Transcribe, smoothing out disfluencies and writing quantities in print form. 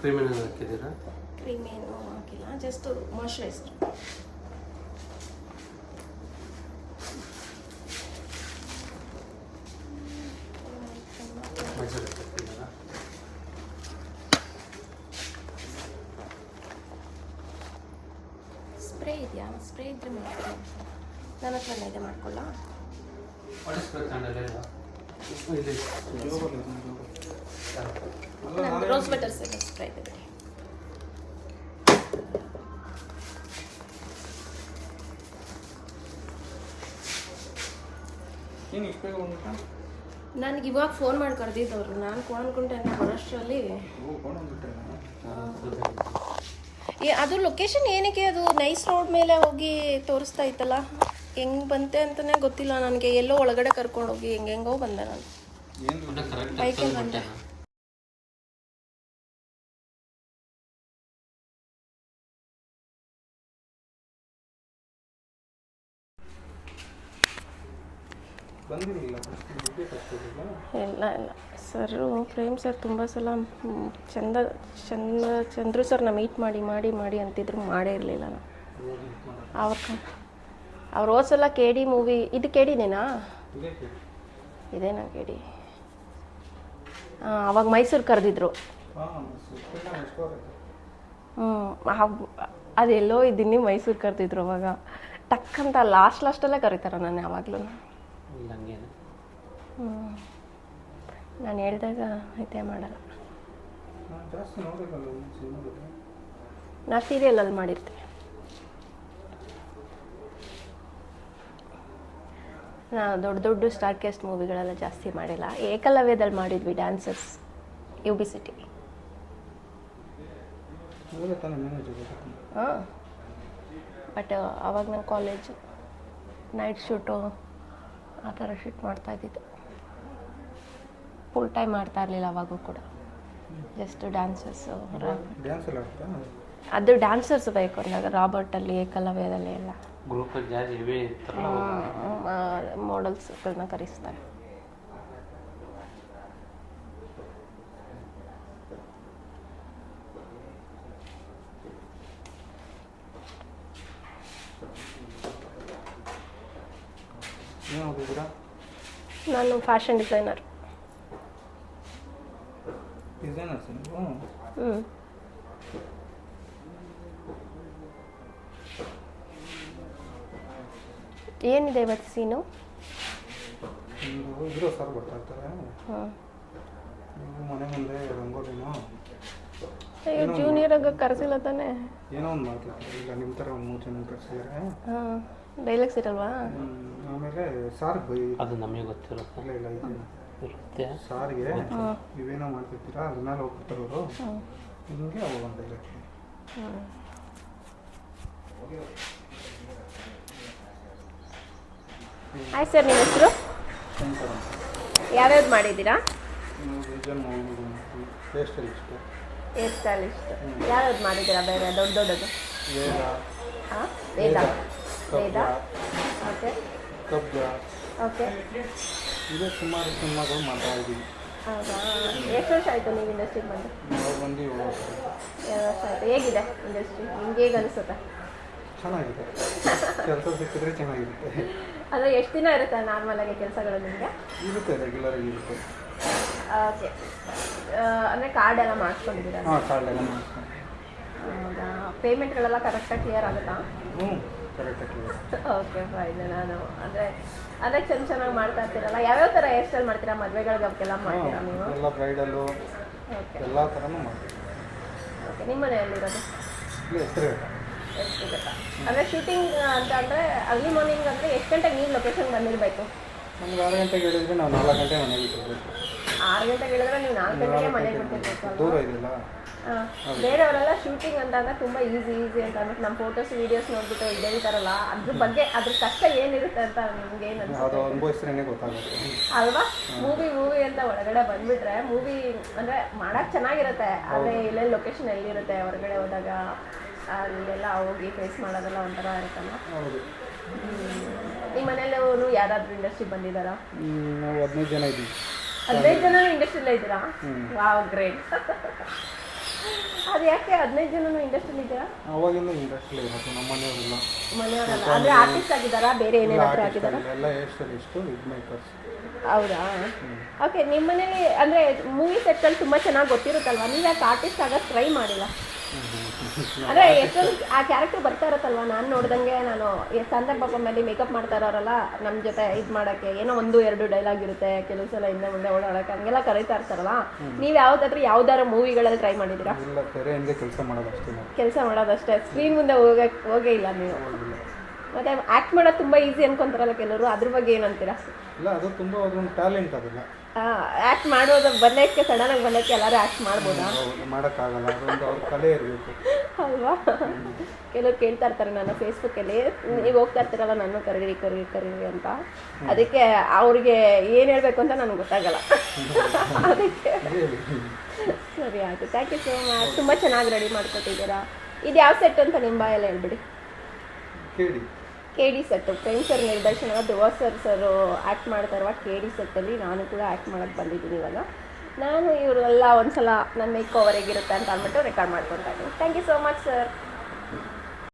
Cream ಏನು ಹಾಕಿದ್ದೀರಾ? Cream ಏನು ಹಾಕಿಲ್ಲ, ಜಸ್ಟ್ ಮಾಯ್ಶ್ಚರೈಸರ್. ಸ್ಪ್ರೇ ಇದೆಯಾ? ಸ್ಪ್ರೇ ಇದ್ರೆ ಮಾಡ್ತೀನಿ. ನನ್ನ ಹತ್ರನೇ ಇದೆ, ಮಾಡ್ಕೊಳ್ಳ. ರೋಸ್ ಬಟರ್ ಸ್ಪ್ರೇ ಇದೆ. ನನಗೆ ಇವಾಗ ಫೋನ್ ಮಾಡಿ ಕರೆದಿದ್ದವ್ರು. ನಾನು ಫೋನ್ ಅನ್ಕೊಂಡೆ ಬರೋಷ್ಟರಲ್ಲಿ ಅದು ಲೊಕೇಶನ್ ಏನಕ್ಕೆ ಅದು ನೈಸ್ ರೋಡ್ ಮೇಲೆ ಹೋಗಿ ತೋರಿಸ್ತಾ ಇತ್ತಲ್ಲ, ಹೆಂಗೆ ಬಂತೆ ಅಂತಲೇ ಗೊತ್ತಿಲ್ಲ ನನಗೆ. ಎಲ್ಲೋ ಒಳಗಡೆ ಕರ್ಕೊಂಡೋಗಿ ಹೆಂಗೆಂಗೋ ಬಂದೆ ನಾನು. ಬೈಕಲ್ಲಿ ಬಂದೆ. ಇಲ್ಲ ಇಲ್ಲ ಸರು, ಪ್ರೇಮ್ ಸರ್ ತುಂಬ ಸಲ ಚಂದ್ರು ಸರ್ನ ಮೀಟ್ ಮಾಡಿ ಅಂತಿದ್ರು, ಮಾಡೇ ಇರಲಿಲ್ಲ ನಾನು. ಅವ್ರು ಹೋದ್ಸಲ ಕೆ ಡಿ ಮೂವಿ, ಇದು ಕೆ ಡಿನೇನಾ? ಇದೇನಾ ಕೆ ಡಿ? ಅವಾಗ ಮೈಸೂರು ಕರೆದಿದ್ರು. ಅದೆಲ್ಲೋ ಇದ್ದೀನಿ, ಮೈಸೂರು ಕರೆದಿದ್ರು ಅವಾಗ. ಟಕ್ಕಂತ ಲಾಸ್ಟಲ್ಲೇ ಕರೀತಾರ ನಾನು ಯಾವಾಗಲೂ. ನಾನು ಹೇಳಿದಾಗ ಐತೆ ಮಾಡಲ್ಲ. ನಾ ಸೀರಿಯಲಲ್ಲಿ ಮಾಡಿರ್ತೀನಿ. ನಾವು ದೊಡ್ಡ ಸ್ಟಾರ್ ಕಾಸ್ಟ್ ಮೂವಿಗಳೆಲ್ಲ ಜಾಸ್ತಿ ಮಾಡಿಲ್ಲ. ಏಕಲವ್ಯದಲ್ಲಿ ಮಾಡಿದ್ವಿ ಡ್ಯಾನ್ಸರ್ಸ್, UB ಸಿಟಿ. ಹಾಂ, ಬಟ್ ಆವಾಗ ನಾನು ಕಾಲೇಜು ನೈಟ್ ಶೂಟು ಆ ಥರ ಶೂಟ್ ಮಾಡ್ತಾಯಿದ್ದಿದ್ದು. ಫುಲ್ ಟೈಮ್ ಮಾಡ್ತಾ ಇರಲಿಲ್ಲ ಅವಾಗೂ ಕೂಡ, ಜಸ್ಟ್ ಡ್ಯಾನ್ಸರ್ಸು. ಅದು ಡ್ಯಾನ್ಸರ್ಸ್ ಬೇಕು ಅಂದಾಗ ರಾಬರ್ಟಲ್ಲಿ, ಏಕಲವ್ಯದಲ್ಲಿ ಎಲ್ಲ ಮಾಡೆಲ್ಸ್ಗಳನ್ನ ಕರೆಸ್ತಾರೆ. ನಾನು ಫ್ಯಾಷನ್ ಡಿಸೈನರ್. ಏನಿದೆ ಇವತ್ತು ಸೀನು? ಜೂನಿಯರ್ ಆಗ ಕರೆಸಿಲ್ಲ ತಾನೆ? ಏನೋ ಒಂದು ಮಾಡ್ತಿರ್ತಾರೆ, ಇಲ್ಲ ನಿಮ್ಮ ಥರ ಒಂದು 3 ಜನ ಕರೆಸಿದ್ದಾರೆ. ಹಾಂ, ಡೈಲಾಗ್ಸ್ ಇರಲ್ವಾ? ಆಮೇಲೆ ಸಾರ್ ಅದು ನಮಗೆ ಗೊತ್ತಿರುತ್ತೆ. ಇಲ್ಲ ಇರುತ್ತೆ ಸಾರಿಗೆ ನೀವೇನೋ ಮಾಡ್ತಿರ್ತೀರಾ, ಅದ್ರ ಮೇಲೆ ಹೋಗ್ತಿರ್ತಾರೆ ಅವರು. ನಿಮಗೆ ಅವಾಗ ಒಂದು ಡೈಲಾಗ್. ಆಯ್ತು ಸರ್, ನಿಮ್ಮ ಹೆಸರು? ಯಾವ್ಯಾವ್ದು ಮಾಡಿದ್ದೀರಾ? Hair stylist. ಯಾವ್ಯಾವ್ದು ಮಾಡಿದ್ದೀರಾ ಬೇರೆ ದೊಡ್ಡದು? ಹಾಂ, ವೇದ. Okay okay. ಇದೇ ಸುಮಾರು ಸಿನಿಮಾಗಳು ಮಾತಾಡಿದ್ದೀವಿ. ಹೌದಾ? ಎಷ್ಟು ವರ್ಷ ಆಯಿತು ನೀವು ಇಂಡಸ್ಟ್ರಿಗೆ ಬಂದು? ನಾವು ಬಂದು 7 ವರ್ಷ. 7 ವರ್ಷ ಆಯಿತು. ಹೇಗಿದೆ ಇಂಡಸ್ಟ್ರಿ? ನಿಮ್ಗೆ ಹೇಗೆ ಅನಿಸುತ್ತೆ? ಚೆನ್ನಾಗಿದೆ, ಕೆಲಸ ಸಿಕ್ಕಿದ್ರೆ ಚೆನ್ನಾಗಿರುತ್ತೆ. ಅಂದರೆ ಎಷ್ಟು ದಿನ ಇರುತ್ತೆ ನಾರ್ಮಲಾಗಿ ಕೆಲಸಗಳು ನಿಮಗೆ? ಇರುತ್ತೆ, ರೆಗ್ಯುಲರಾಗಿ ಇರುತ್ತೆ. ಓಕೆ, ಅಂದರೆ ಕಾರ್ಡ್ ಎಲ್ಲ ಮಾಡಿಸ್ಕೊಂಡಿದ್ದೀರಾ? ಹಾಂ, ಕಾರ್ಡ್ ಎಲ್ಲ ಮಾಡಿಸ್ಕೊಂಡು. ಹೌದಾ? ಪೇಮೆಂಟ್ಗಳೆಲ್ಲ ಕರೆಕ್ಟಾಗಿ ಕ್ಲಿಯರ್ ಆಗುತ್ತಾ? ಹ್ಞೂ, ಕರೆಕ್ಟಾಗಿ ಕ್ಲಿಯರ್. Okay fine. ನಾನು ಅಂದರೆ ಚೆನ್ನಾಗಿ ಮಾಡ್ತಾ ಇರ್ತೀರಲ್ಲ, ಯಾವ್ಯಾವ ಥರ ಹೇರ್ ಸ್ಟೈಲ್ ಮಾಡ್ತೀರಾ? ಮದುವೆಗಳಿಗೆ ಅವಕ್ಕೆಲ್ಲ ಮಾಡ್ತೀರಾ ನೀವು? ಎಲ್ಲ ಬ್ರೈಡಲ್ಲು ಓಕೆ, ಎಲ್ಲ ಥರನೂ ಮಾಡ್ತೀವಿ. ಓಕೆ. ನಿಮ್ಮ ಮನೆಯಲ್ಲಿರೋದು ಹೆಸರು ಅಂದರೆ ಶೂಟಿಂಗ್ ಅಂತ ಅಂದರೆ ಅರ್ಲಿ ಮಾರ್ನಿಂಗ್ ಅಂದರೆ ಎಷ್ಟು ಗಂಟೆಗೆ ನೀವು ಲೊಕೇಶನ್ ಬಂದಿರಬೇಕು? ನಮ್ಗೆ 6 ಗಂಟೆಗೆ ಹೇಳಿದ್ರೆ ನಾವು 4 ಗಂಟೆ ಮನೆಗೆ ಬಿಟ್ಟಿರ್ಬೇಕು. 6 ಗಂಟೆಗೆ ಹೇಳಿದ್ರೆ ನೀವು 4 ಗಂಟೆಗೆ ಮನೆಗೆ ಬಿಟ್ಟಿರ್ಬೇಕು. ದೂರ ಇದೆಯಲ್ಲ. ಬೇರೆಯವರೆಲ್ಲ ಶೂಟಿಂಗ್ ಅಂತ ಅಂದರೆ ತುಂಬ ಈಸಿ ಅಂತ ಅಂದ್ಬಿಟ್ಟು ನಮ್ಮ ಫೋಟೋಸ್ ವೀಡಿಯೋಸ್ ನೋಡ್ಬಿಟ್ಟು ಇದು ಹೇಳ್ತಾರಲ್ಲ, ಅದ್ರ ಬಗ್ಗೆ ಅದ್ರ ಕಷ್ಟ ಏನಿರುತ್ತೆ ಅಂತ ನಿಮ್ಗೆ ಏನು ಅನ್ಸುತ್ತೆ? ಅದು ಅನುಭವಿಸ್ತ್ರೇ ಗೊತ್ತಾಗುತ್ತೆ ಅಲ್ವಾ? ಮೂವಿ ಅಂತ ಒಳಗಡೆ ಬಂದುಬಿಟ್ರೆ ಮೂವಿ ಅಂದರೆ ಮಾಡೋಕ್ಕೆ ಚೆನ್ನಾಗಿರುತ್ತೆ, ಆದರೆ ಇಲ್ಲೇ ಲೊಕೇಶನ್ ಎಲ್ಲಿರುತ್ತೆ ಹೊರಗಡೆ ಹೋದಾಗ ಅಲ್ಲೆಲ್ಲ ಹೋಗಿ ಫೇಸ್ ಮಾಡೋದೆಲ್ಲ ಒಂಥರ ಇರುತ್ತಲ್ಲ. ಹೌದು. ನಿಮ್ಮ ಮನೆಯಲ್ಲೂ ಯಾರಾದರೂ ಇಂಡಸ್ಟ್ರಿಗೆ ಬಂದಿದ್ದಾರಾ? ನಾವು 15 ಜನ ಇದ್ದೀವಿ. 15 ಜನ ಇಂಡಸ್ಟ್ರಿಯಲ್ಲೇ ಇದ್ದೀರಾ? Wow, great. ಅದು ಯಾಕೆ 15 ಜನನು ಇಂಡಸ್ಟ್ರಿಯಲ್ಲಿ ಇದ್ದೀರಾ? ಅವಾಗಿಂದ ಇಂಡಸ್ಟ್ರಿ ಇರೋದು ನಮ್ಮ ಮನೆಯವರೆಲ್ಲ. ಮನೆಯವರಲ್ಲ ಅಂದರೆ ಆರ್ಟಿಸ್ಟ್ ಆಗಿದ್ದಾರಾ, ಬೇರೆ ಏನೇನಾದರೂ ಆಗಿದ್ದಾರಾ? ಎಲ್ಲ ಹೇರ್ ಸ್ಟೈಲಿಸ್ಟು, ವಿಗ್ ಮೇಕರ್ಸ್. ಹೌದಾ? ಓಕೆ. ನಿಮ್ಮ ಮನೇಲಿ ಅಂದರೆ ಮೂವಿ ಸೆಟ್ಟಲ್ಲಿ ತುಂಬ ಚೆನ್ನಾಗಿ ಗೊತ್ತಿರುತ್ತಲ್ವ, ನೀವು ಯಾಕೆ ಆರ್ಟಿಸ್ಟ್ ಆಗೋಕ್ಕೆ ಟ್ರೈ ಮಾಡಿಲ್ಲ? ಅಂದರೆ ಎಷ್ಟೊಂದು ಆ ಕ್ಯಾರೆಕ್ಟರ್ ಬರ್ತಾ ಇರುತ್ತಲ್ವ, ನಾನು ನೋಡ್ದಂಗೆ ನಾನು ಸಂದರ್ಭ ಮೇಲೆ ಮೇಕಪ್ ಮಾಡ್ತಾ ಇರೋರಲ್ಲ ನಮ್ಮ ಜೊತೆ ಇದು ಮಾಡೋಕ್ಕೆ, ಏನೋ 1-2 ಡೈಲಾಗ್ ಇರುತ್ತೆ, ಕೆಲವು ಸಲ ಹಿಂದೆ ಮುಂದೆ ಓಡಾಡೋಕ್ಕೆ ಹಂಗೆಲ್ಲ ಕರೀತಾ ಇರ್ತಾರಲ್ಲ, ನೀವು ಯಾವ್ದಾದ್ರು ಮೂವಿಗಳಲ್ಲಿ ಟ್ರೈ ಮಾಡಿದ್ದೀರಾ? ಇಲ್ಲ, ತೆರೆ ಹಿಂದೆ ಕೆಲಸ ಮಾಡೋದಷ್ಟೇ. ಕೆಲಸ ಮಾಡೋದಷ್ಟೇ, ಸ್ಕ್ರೀನ್ ಮುಂದೆ ಹೋಗೇ ಇಲ್ಲ ನೀವು. ಮತ್ತೆ ಆ್ಯಕ್ಟ್ ಮಾಡೋದು ತುಂಬ ಈಸಿ ಅನ್ಕೊಂತಾರಲ್ಲ ಕೆಲವರು, ಅದ್ರ ಬಗ್ಗೆ ಏನಂತೀರಾ? ಇಲ್ಲ, ಅದು ತುಂಬ ಅದೊಂದು ಟ್ಯಾಲೆಂಟ್. ಅದಲ್ಲ ಆ್ಯಕ್ಟ್ ಮಾಡೋದು ಬಂದಕ್ಕೆ, ಸಡನ್ನಾಗಿ ಬಂದಕ್ಕೆ ಎಲ್ಲರೂ ಆ್ಯಕ್ಟ್ ಮಾಡ್ಬೋದಾ? ಮಾಡೋಕ್ಕಾಗಲ್ಲ, ಅದೊಂದು ಅವ್ರ ಕಲೆ ಇರಬೇಕು ಅಲ್ವಾ? ಕೆಲವ್ರು ಕೇಳ್ತಾ ಇರ್ತಾರೆ ನನ್ನ ಫೇಸ್ಬುಕ್ಕಲ್ಲಿ, ನೀವು ಹೋಗ್ತಾ ಇರ್ತೀರಲ್ಲ ನಾನು ಕರೀರಿ ಅಂತ, ಅದಕ್ಕೆ ಅವ್ರಿಗೆ ಏನು ಹೇಳಬೇಕು ಅಂತ ನನಗೆ ಗೊತ್ತಾಗಲ್ಲ. ಅದಕ್ಕೆ ಸರಿ ಆಯಿತು, ಥ್ಯಾಂಕ್ ಯು ಸೋ ಮಚ್. ತುಂಬ ಚೆನ್ನಾಗಿ ರೆಡಿ ಮಾಡ್ಕೊತಿದ್ದೀರಾ. ಇದು ಯಾವ ಸೆಟ್ ಅಂತ ನಿಮ್ಮ ಬಾಯಲ್ಲಿ ಹೇಳ್ಬಿಡಿ. KD ಸೆಟ್ಟು, ಪ್ರೇಮ್ ಸರ್ ನಿರ್ದೇಶನ, ಧ್ರುವ ಸರ್ ಆ್ಯಕ್ಟ್ ಮಾಡ್ತಾ ಇರುವ KD ಸೆಟ್ಟಲ್ಲಿ ನಾನು ಕೂಡ ಆ್ಯಕ್ಟ್ ಮಾಡೋಕ್ಕೆ ಬಂದಿದ್ದೀನಿ ಇವಾಗ. ನಾನು ಇವರೆಲ್ಲ ಒಂದ್ಸಲ ನನ್ನ ಮೇಕ್ ಓವರ್ ಹೇಗಿರುತ್ತೆ ಅಂತ ಅಂದ್ಬಿಟ್ಟು ರೆಕಾರ್ಡ್ ಮಾಡ್ಕೊತಾ ಇದ್ದೀನಿ. Thank you so much sir.